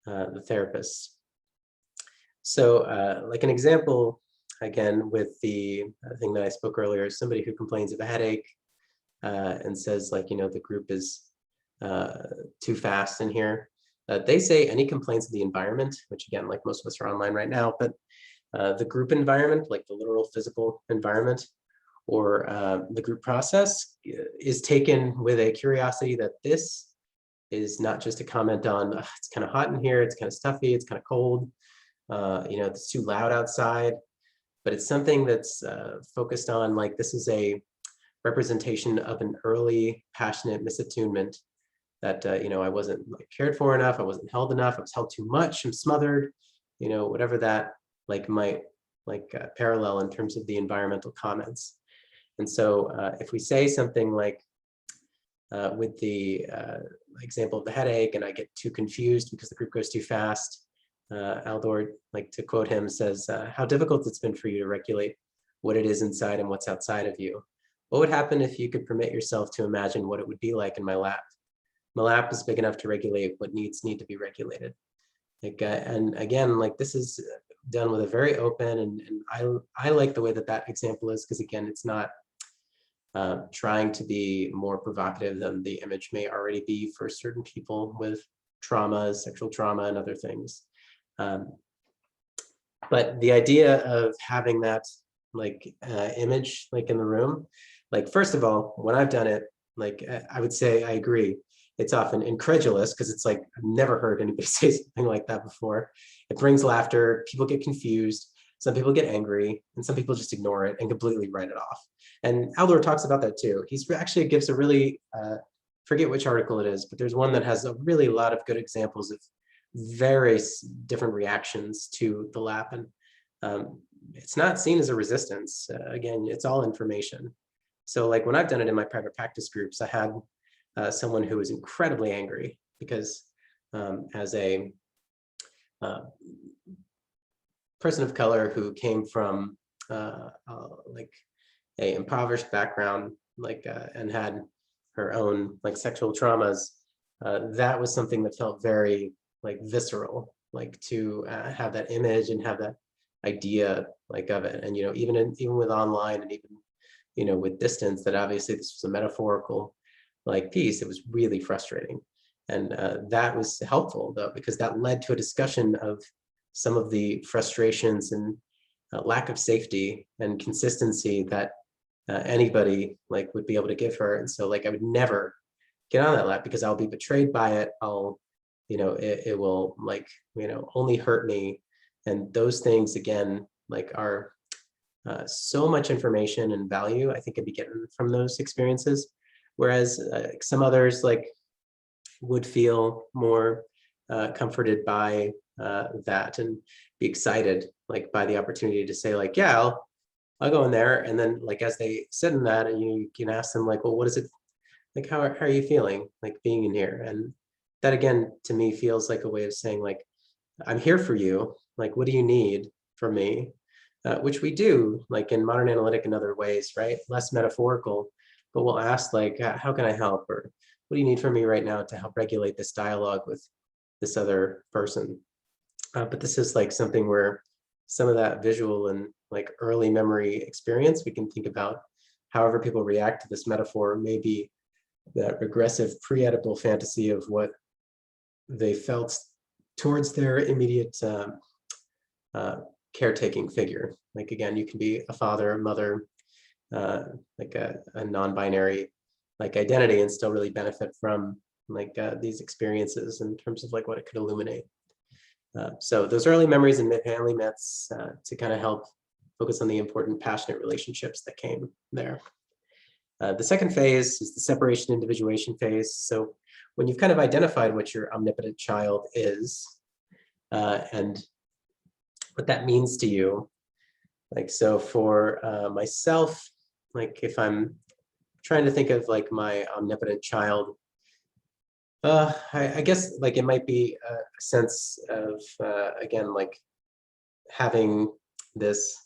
the therapist. So like an example, again, with the thing that I spoke earlier, is somebody who complains of a headache and says like, the group is too fast in here. They say any complaints of the environment, which again, like most of us are online right now, but the group environment, like the literal physical environment, or the group process, is taken with a curiosity that this is not just a comment on, it's kind of hot in here, it's kind of stuffy, it's kind of cold, it's too loud outside, but it's something that's focused on like, this is a representation of an early passionate misattunement that, I wasn't like cared for enough, I wasn't held enough, I was held too much, I'm smothered, whatever that like might like parallel in terms of the environmental comments. And so if we say something like with the example of the headache, and I get too confused because the group goes too fast, Aledort, like to quote him, says, how difficult it's been for you to regulate what it is inside and what's outside of you. What would happen if you could permit yourself to imagine what it would be like in my lap? My lap is big enough to regulate what needs need to be regulated. Like, and again, like this is done with a very open, and I like the way that that example is, because again, it's not trying to be more provocative than the image may already be for certain people with traumas, sexual trauma, and other things. But the idea of having that like image like in the room, like first of all, when I've done it, like I would say I agree. It's often incredulous because it's like I've never heard anybody say something like that before. It brings laughter, people get confused, some people get angry, and some people just ignore it and completely write it off. And Aledort talks about that too. He's actually gives a really, forget which article it is, but there's one that has a really lot of good examples of various different reactions to the lap. And it's not seen as a resistance. Again, it's all information. So like when I've done it in my private practice groups, I had someone who was incredibly angry because as a person of color who came from like a impoverished background, like and had her own like sexual traumas, that was something that felt very like visceral, like to have that image and have that idea like of it. And even with online, and even with distance, that obviously this was a metaphorical like piece, it was really frustrating. And that was helpful though, because that led to a discussion of some of the frustrations and lack of safety and consistency that anybody like would be able to give her. And so like I would never get on that lap because I'll be betrayed by it. It will like only hurt me. And those things again like are so much information and value I think could be getting from those experiences, whereas some others like would feel more comforted by that and be excited like by the opportunity to say like, yeah, I'll go in there. And then like as they sit in that, and you can ask them like, well, what is it like, how are you feeling like being in here? And that again to me feels like a way of saying like, I'm here for you, like what do you need from me? Which we do like in modern analytic and other ways, right? Less metaphorical, but we'll ask like, how can I help? Or what do you need from me right now to help regulate this dialogue with this other person? But this is like something where some of that visual and like early memory experience, we can think about however people react to this metaphor, maybe that regressive pre-Oedipal fantasy of what they felt towards their immediate caretaking figure. Like again, you can be a father, a mother, like a non-binary like identity and still really benefit from like these experiences in terms of like what it could illuminate. So those early memories and family myths to kind of help focus on the important passionate relationships that came there. The second phase is the separation individuation phase. So when you've kind of identified what your omnipotent child is and what that means to you, like, so for myself, like if I'm trying to think of like my omnipotent child, I guess like it might be a sense of, again, like having this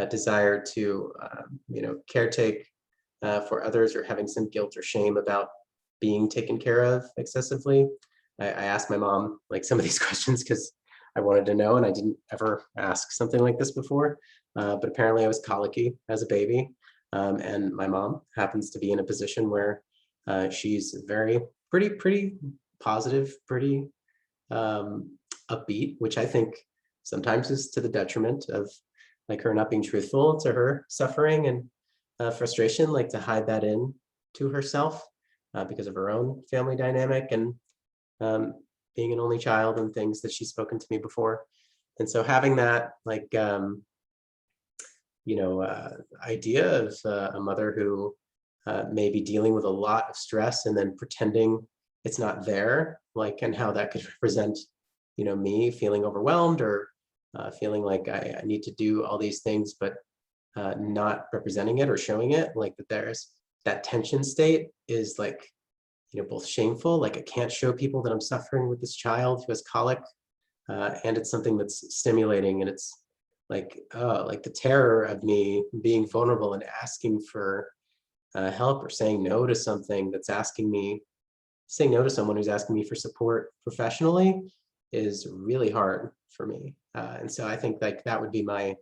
desire to, caretake for others, or having some guilt or shame about being taken care of excessively. I asked my mom like some of these questions because I wanted to know, and I didn't ever ask something like this before. But apparently I was colicky as a baby. And my mom happens to be in a position where she's pretty positive, pretty upbeat, which I think sometimes is to the detriment of like her not being truthful to her suffering and frustration, like to hide that in to herself because of her own family dynamic and being an only child and things that she's spoken to me before. And so having that like, idea of a mother who may be dealing with a lot of stress and then pretending it's not there, like, and how that could represent, me feeling overwhelmed or feeling like I need to do all these things, but not representing it or showing it, like that there's that tension state is like, both shameful, like I can't show people that I'm suffering with this child who has colic, and it's something that's stimulating, and it's like the terror of me being vulnerable and asking for help, or saying no to something that's saying no to someone who's asking me for support professionally is really hard for me. And so I think like that would be my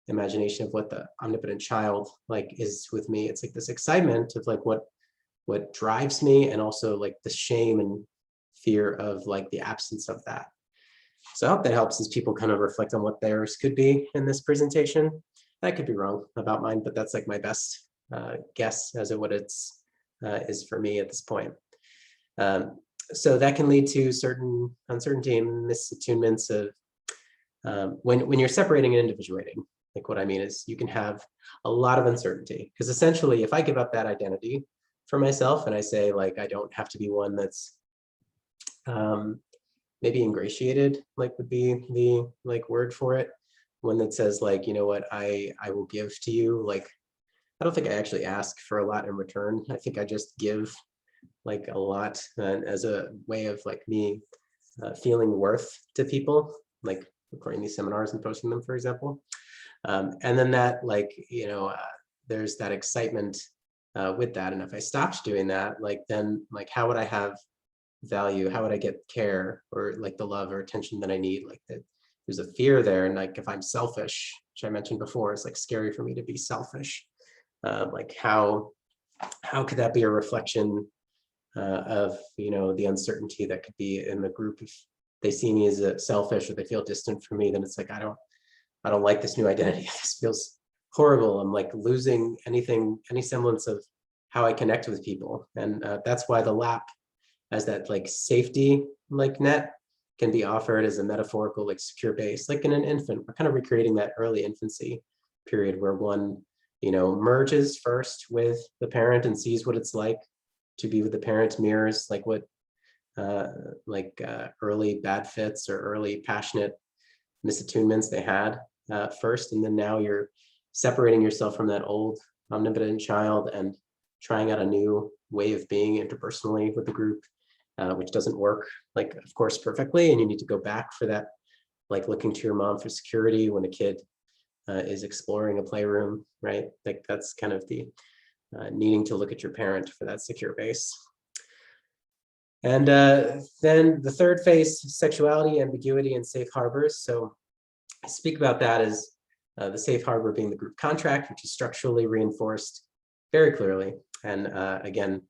imagination of what the omnipotent child like is with me. It's like this excitement of like what drives me, and also like the shame and fear of like the absence of that. So I hope that helps as people kind of reflect on what theirs could be in this presentation. I could be wrong about mine, but that's like my best guess as to what it's is for me at this point. So that can lead to certain uncertainty and misattunements of when you're separating and individuating. Like what I mean is you can have a lot of uncertainty, because essentially if I give up that identity for myself and I say like I don't have to be one that's maybe ingratiated, like would be the like word for it, one that says like, you know what, I will give to you. Like I don't think I actually ask for a lot in return. I think I just give like a lot as a way of like me feeling worth to people, like recording these seminars and posting them, for example. And then that like, you know, there's that excitement with that. And if I stopped doing that, like then like how would I have value? How would I get care or like the love or attention that I need? Like that there's a fear there. And like if I'm selfish, which I mentioned before, it's like scary for me to be selfish. Like how could that be a reflection of, you know, the uncertainty that could be in the group? If they see me as a selfish or they feel distant from me, then it's like I don't like this new identity. This feels horrible. I'm like losing any semblance of how I connect with people. And that's why the lap as that like safety like net can be offered as a metaphorical like secure base. Like in an infant, we're kind of recreating that early infancy period where one, you know, merges first with the parent and sees what it's like to be with the parent, mirrors like what early bad fits or early passionate misattunements they had first. And then now you're separating yourself from that old omnipotent child and trying out a new way of being interpersonally with the group, which doesn't work, like, of course, perfectly. And you need to go back for that, like looking to your mom for security when a kid is exploring a playroom, right? Like that's kind of the needing to look at your parent for that secure base. And then the third phase, sexuality, ambiguity, and safe harbors. So I speak about that as the safe harbor being the group contract, which is structurally reinforced very clearly. And again,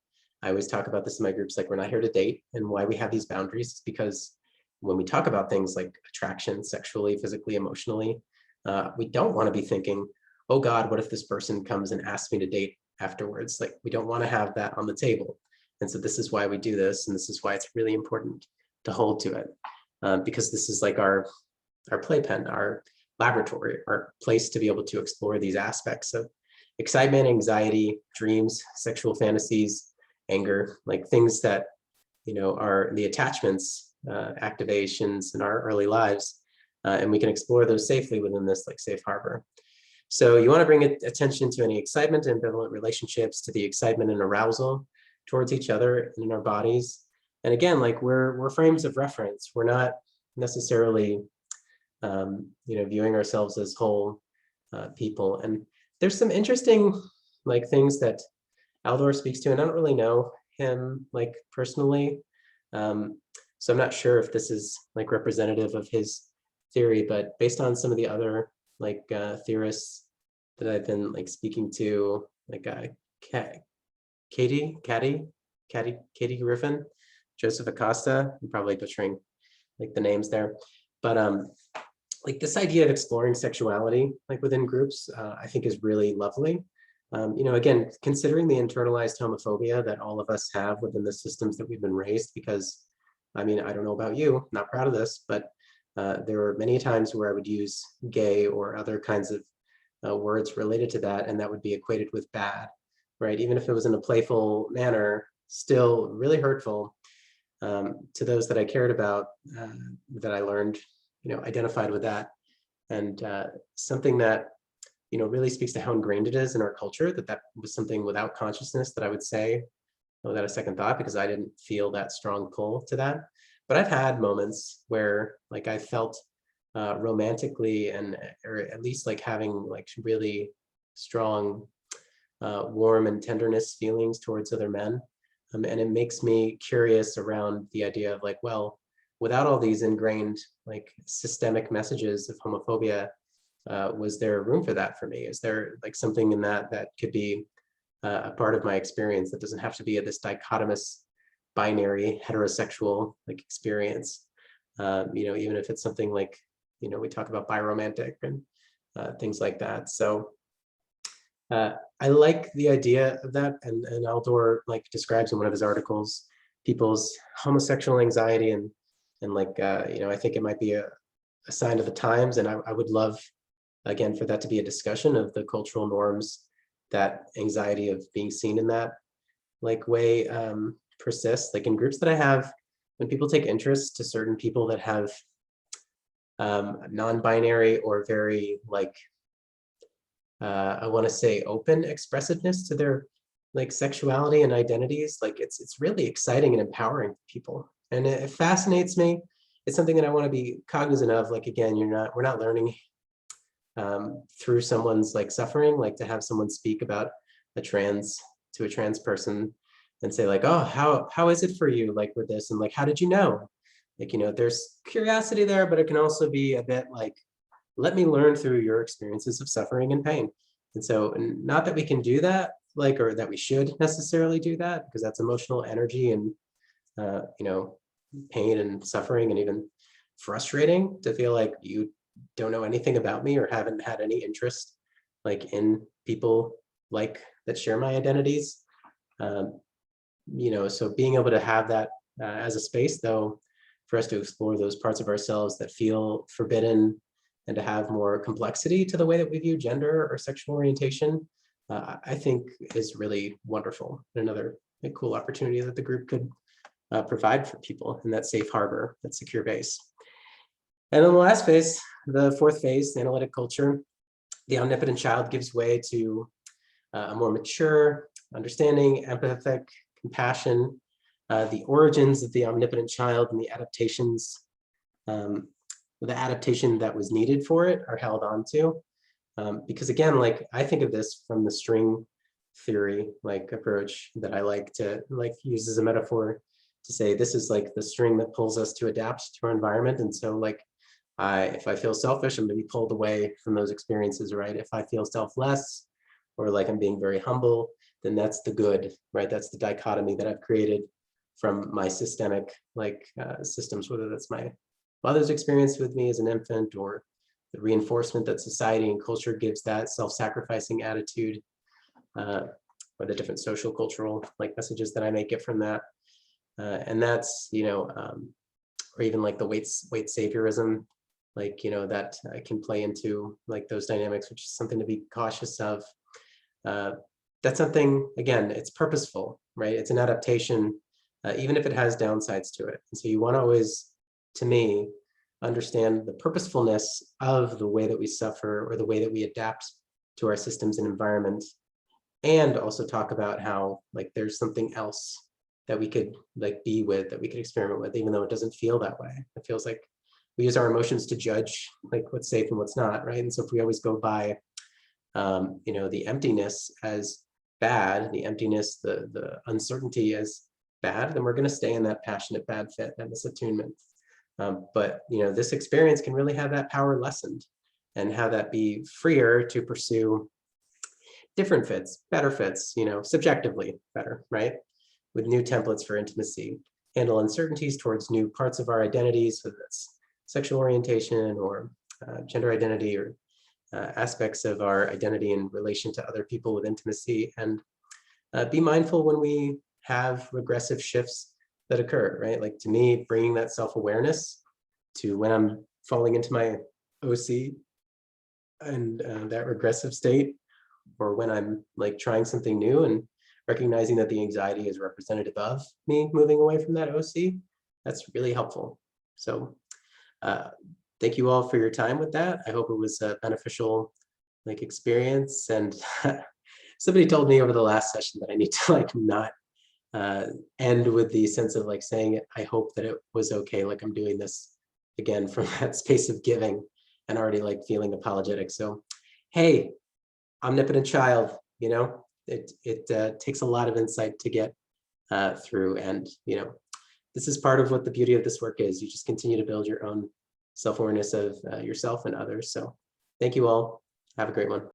I always talk about this in my groups, like we're not here to date, and why we have these boundaries is because when we talk about things like attraction, sexually, physically, emotionally, we don't want to be thinking, oh God, what if this person comes and asks me to date afterwards? Like we don't want to have that on the table. And so this is why we do this. And this is why it's really important to hold to it, because this is like our playpen, our laboratory, our place to be able to explore these aspects of excitement, anxiety, dreams, sexual fantasies, anger, like things that, you know, are the attachments, activations in our early lives. And we can explore those safely within this like safe harbor. So you want to bring attention to any excitement and ambivalent relationships, to the excitement and arousal towards each other and in our bodies. And again, like we're frames of reference. We're not necessarily, you know, viewing ourselves as whole people. And there's some interesting like things that Aledort speaks to, and I don't really know him like personally. So I'm not sure if this is like representative of his theory, but based on some of the other like theorists that I've been like speaking to, like Katie Griffin, Joseph Acosta, I'm probably butchering like the names there, but like this idea of exploring sexuality like within groups, I think is really lovely. You know, again, considering the internalized homophobia that all of us have within the systems that we've been raised, because I mean, I don't know about you, not proud of this, but there were many times where I would use gay or other kinds of words related to that, and that would be equated with bad, right? Even if it was in a playful manner, still really hurtful to those that I cared about, that I learned, you know, identified with that. And something that, you know, really speaks to how ingrained it is in our culture, that was something without consciousness that I would say without a second thought, because I didn't feel that strong pull to that. But I've had moments where like I felt romantically and or at least like having like really strong warm and tenderness feelings towards other men. And it makes me curious around the idea of like, well, without all these ingrained like systemic messages of homophobia, was there room for that for me? Is there like something in that that could be a part of my experience that doesn't have to be this dichotomous binary heterosexual like experience? Even if it's something like, we talk about biromantic and things like that. So I like the idea of that, and Aledort like describes in one of his articles people's homosexual anxiety, and like I think it might be a sign of the times, and I would love again for that to be a discussion of the cultural norms that anxiety of being seen in that like way persists. Like in groups that I have, when people take interest to certain people that have non-binary or very like I want to say open expressiveness to their like sexuality and identities, like it's really exciting and empowering for people, and it fascinates me. It's something that I want to be cognizant of. Like again, we're not learning through someone's like suffering, like to have someone speak about a trans person and say like, oh, how is it for you like with this, and like how did you know? Like, there's curiosity there, but it can also be a bit like, let me learn through your experiences of suffering and pain. And so, not that we can do that, like, or that we should necessarily do that, because that's emotional energy and, pain and suffering, and even frustrating to feel like you don't know anything about me or haven't had any interest, like in people like that share my identities. So being able to have that as a space, though, for us to explore those parts of ourselves that feel forbidden, and to have more complexity to the way that we view gender or sexual orientation, I think is really wonderful. Another cool opportunity that the group could provide for people in that safe harbor, that secure base. And then the last phase, the fourth phase, the analytic culture, the omnipotent child gives way to a more mature understanding, empathic, compassion, the origins of the omnipotent child and the adaptations, the adaptation that was needed for it are held on to. Because again, like I think of this from the string theory like approach that I like to like use as a metaphor to say this is like the string that pulls us to adapt to our environment. And so like if I feel selfish, I'm going to be pulled away from those experiences, right? If I feel selfless or like I'm being very humble, then that's the good, right? That's the dichotomy that I've created from my systemic like systems, whether that's my mother's experience with me as an infant, or the reinforcement that society and culture gives that self-sacrificing attitude, or the different social cultural like messages that I may get from that. And that's, or even like the weight saviorism, like, that can play into like those dynamics, which is something to be cautious of. That's something, again, it's purposeful, right? It's an adaptation, even if it has downsides to it. And so you want to always, to me, understand the purposefulness of the way that we suffer or the way that we adapt to our systems and environments, and also talk about how like there's something else that we could like be with, that we could experiment with, even though it doesn't feel that way. It feels like we use our emotions to judge like what's safe and what's not, right? And so if we always go by, the emptiness as bad, the emptiness, the uncertainty as bad, then we're going to stay in that passionate bad fit, that misattunement. But this experience can really have that power lessened, and have that be freer to pursue different fits, better fits, subjectively better, right? With new templates for intimacy, handle uncertainties towards new parts of our identities, whether that's sexual orientation or gender identity, or aspects of our identity in relation to other people with intimacy, and be mindful when we have regressive shifts that occur, right? Like to me, bringing that self-awareness to when I'm falling into my OC and that regressive state, or when I'm like trying something new and recognizing that the anxiety is representative of me moving away from that OC, that's really helpful. So thank you all for your time with that. I hope it was a beneficial like experience. And somebody told me over the last session that I need to like not end with the sense of like saying, I hope that it was okay, like I'm doing this again from that space of giving and already like feeling apologetic. So, hey, omnipotent child, you know, it takes a lot of insight to get through. And, you know, this is part of what the beauty of this work is. You just continue to build your own self-awareness of yourself and others. So thank you all. Have a great one.